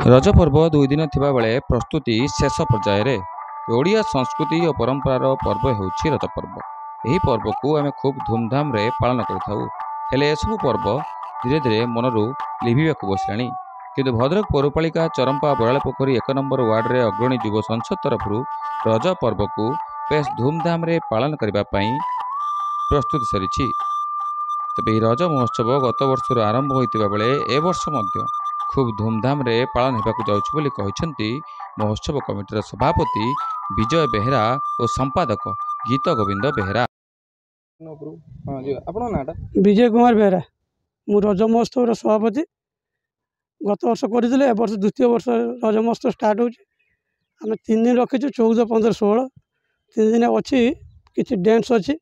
रज पर्व 2 दिन थिबा बेले प्रस्तुति शेष पर्यायर ओडिया संस्कृति और परंपरार पर्व होउछि रज पर्व। यही पर्व को आम खूब धूमधाम रे पालन करिथाउ। हेले एसबु पर्व धीरे धीरे मनरू लिभिबाकु बसिलाणी। किंतु भद्रक पौरपालिका चरंपा बराल पोखरी 1 नंबर वार्ड रे अग्रणी युव संसद तरफ रज पर्व को बेस धूमधाम रे पालन करबा पई प्रस्तुति सरिछि। तबे रज महोत्सव गत वर्ष आरंभ होइतिबा बेले ए वर्ष मध्य खूब धूमधाम रे पालन हेबाकु जाउछि बोली कहिसंती महोत्सव कमिटीर सभापति विजय बेहरा और संपादक गीत गोविंद बेहरा। विजय कुमार बेहरा मु रज महोत्सव सभापति। गत वर्ष करथिले ए वर्ष द्वितीय वर्ष रज महोत्सव स्टार्ट होछि। आम 3 दिन रखिछु 14, 15, 16 3 दिन अच्छी किछि डांस अच्छी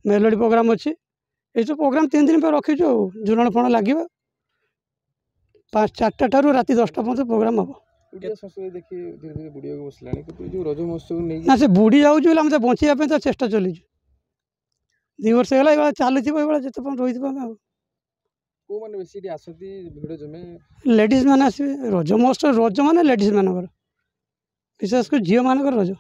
मेलोडी प्रोग्राम अच्छी। ये सब प्रोग्राम 3 दिन पर रखिछु। झुलण फण लागिबा 5-4टा ठारू राति 10टा पर्यंत प्रोग्राम हम। ना से बुड़ी जाऊँ हम तो बचाई तो चेष्टा चली 2 वर्ष है चलती जिते रही लेडीज मैंने आसवे। रज महोत्सव रज मान लेडीज मान विशेषकर झील मान रज।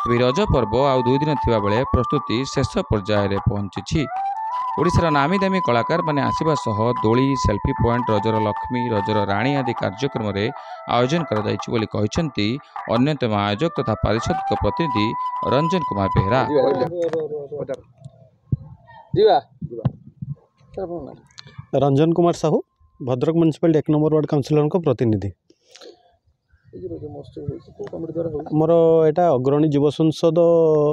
रज पर्व आउ 2 दिन थिबा बेले प्रस्तुति शेष पर्यायर पहुंची। ओडिशार नामी दामी कलाकार माने आसिबा सह दोली सेल्फी पॉइंट रजर लक्ष्मी रजर राणी आदि कार्यक्रम रे आयोजन करा जायछि बोली कहिसंती अन्यतम आयोजक तथा पारिषद प्रतिनिधि Ranjan Kumar Behera. Ranjan Kumar Sahu Bhadrak municipality 1 number ward councillor को प्रतिनिधि। आमर एटा अग्रणी युव संसद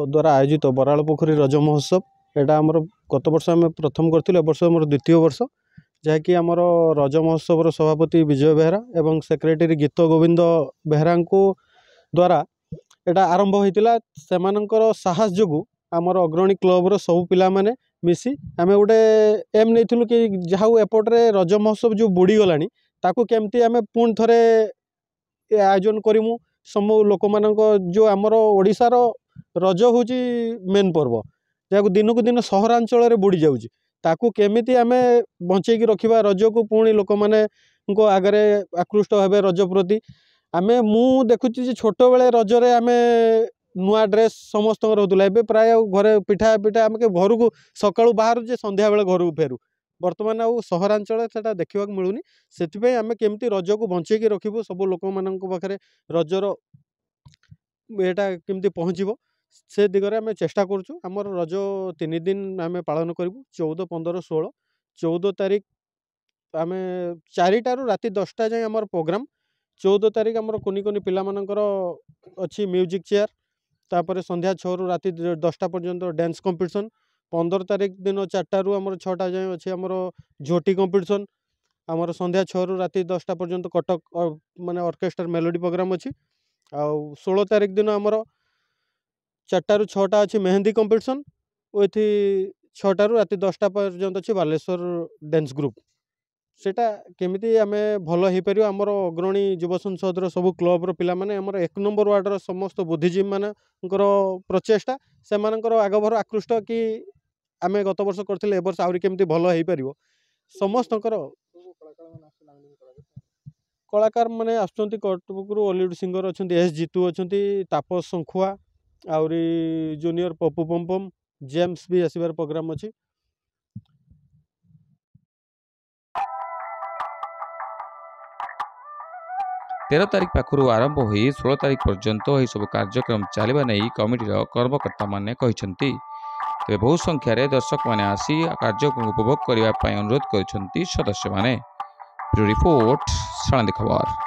द्वारा आयोजित बराल पोखरी रज महोत्सव। एटा आमर गत वर्ष आम प्रथम करथिलु। ए वर्ष आमर द्वितीय वर्ष जहाँकि आमर रज महोत्सव सभापति विजय बेहरा एवं सेक्रेटरी गीत गोविंद बेहरा को द्वारा एटा आरंभ होइतिला। सेमानकर साहस जोगु आमर अग्रणी क्लब सब पिला माने मिसी आमे गोटे एम नैथिलु कि जाऊ एपटे रज महोत्सव जो बुड़ी गलानी ताकू केमती आमे पुणी थरे आयोजन करिमु। समू लोक मानक जो आमर ओडिशार रज होची मेन पर्व जहाँ दिनकू दिन सहरांचल बुड़ी जाऊँगी ताकू केमिति आमे बंचेकी रखिबा रज को पुणी लोक माने आगरे आकृष्ट भाव रज प्रति। आमे मु देखुची छोट बेले रजरे आमे नुआ ड्रेस समस्त रोला। प्राय घरे पिठा पिठा आम घर को सकाळू बाहर संध्या बेले घर को फेरू। बर्तमान आउ सहरांचल से देखा मिलूनी। से आम केमती रज को बंचेकी रखिबू सब लोक मान पाखे रजर एटा केमती पहुँचब से दिगरे आम चेष्टा करूँ। आमर रज 3 दिन आम पालन करूँ 14, 15, 16। 14 तारीख आम 4टारू राति 10टा जाए आमर प्रोग्राम। 14 तारीख आमर कोनी कोनी पिला मानकर अच्छी म्यूजिक चेयर तापर संध्या 6 रू राति 10टा पर्यंत डांस कंपटीशन। 15 तारीख दिन 4टारू आमर 6टा जाए अच्छी आमर झोटी कंपटीशन। आमर संध्या 6 रू राति 10टा पर्यंत कटक माने ऑर्केस्ट्रा मेलोडी प्रोग्राम अच्छी। आ 16 तारीख दिन आमर 4टारू 6टा अच्छी मेहंदी कंपटीशन। ओथि 6टारू राति 10टा पर्यंत अच्छी बालेश्वर डांस ग्रुप। सेटा केमिति आमे भलो हे परियो हमर अग्रणी युव संसद सब क्लब रो पिला माने हमर 1 नंबर वार्ड रो समस्त बुद्धिजीवी मानकर प्रचेष्टा से मानकर आगभर आकृष्ट कि आमे गत वर्ष करथिले ए वर्ष आउरी केमिति भलो हे परियो समस्तकर कलाकार माने आछंती। कटपुकुरु हॉलीवुड सिंगर अछंती एस जीतू अछंती तापस संखुआ आउरी जूनियर पप्पू पम्पम जेम्स भी आसीबार प्रोग्राम अछि। 13 तारीख पाखु आरंभ हो 16 तारीख पर्यंत यह सब कार्यक्रम चलवा नहीं कमिटीर कर्मकर्ता माने कहिसंती। तेरे बहु संख्यार दर्शक माने आसी कार्यक्रम उपभोग करने अनुरोध कर सदस्य माने। रिपोर्ट सानंदी खबर।